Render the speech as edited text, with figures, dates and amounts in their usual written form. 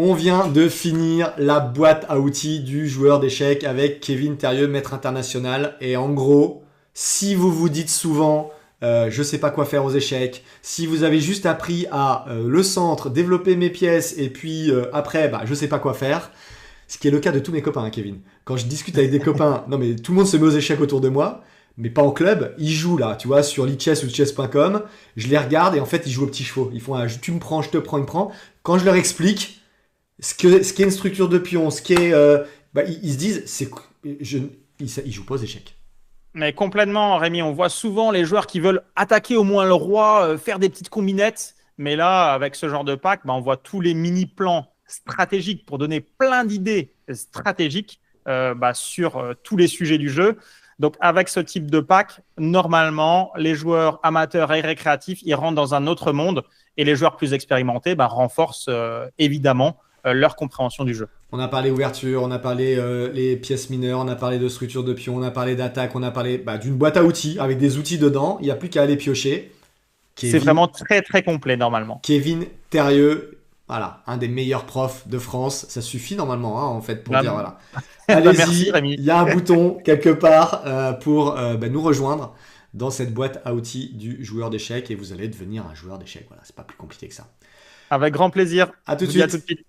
On vient de finir la boîte à outils du joueur d'échecs avec Kevin Thérieux, maître international. Et en gros, si vous vous dites souvent je sais pas quoi faire aux échecs, si vous avez juste appris à le centre, développer mes pièces et puis après je sais pas quoi faire, ce qui est le cas de tous mes copains, hein, Kevin. Quand je discute avec des copains, non mais tout le monde se met aux échecs autour de moi, mais pas en club, ils jouent là, tu vois, sur lichess ou chess.com, je les regarde et en fait ils jouent aux petits chevaux. Ils font tu me prends, je te prends, il me prend. Quand je leur explique ce qu'est une structure de pion, ce qu'est, ils se disent, ils jouent pas aux échecs. Mais complètement, Rémi, on voit souvent les joueurs qui veulent attaquer au moins le roi, faire des petites combinettes. Mais là, avec ce genre de pack, on voit tous les mini-plans stratégiques pour donner plein d'idées stratégiques sur tous les sujets du jeu. Donc, avec ce type de pack, normalement, les joueurs amateurs et récréatifs, ils rentrent dans un autre monde et les joueurs plus expérimentés renforcent évidemment leur compréhension du jeu. On a parlé ouverture, on a parlé les pièces mineures, on a parlé de structure de pion, on a parlé d'attaque, on a parlé d'une boîte à outils avec des outils dedans. Il n'y a plus qu'à aller piocher. C'est Kevin, vraiment très, très complet normalement. Kevin Thérieux, voilà, un des meilleurs profs de France. Ça suffit normalement, hein, en fait, pour Bah, dire voilà. merci, Allez-y, Rémi. il y a un bouton quelque part pour nous rejoindre dans cette boîte à outils du joueur d'échecs et vous allez devenir un joueur d'échecs. Voilà, c'est pas plus compliqué que ça. Avec grand plaisir. À tout Je de vous dis à tout de suite. suite.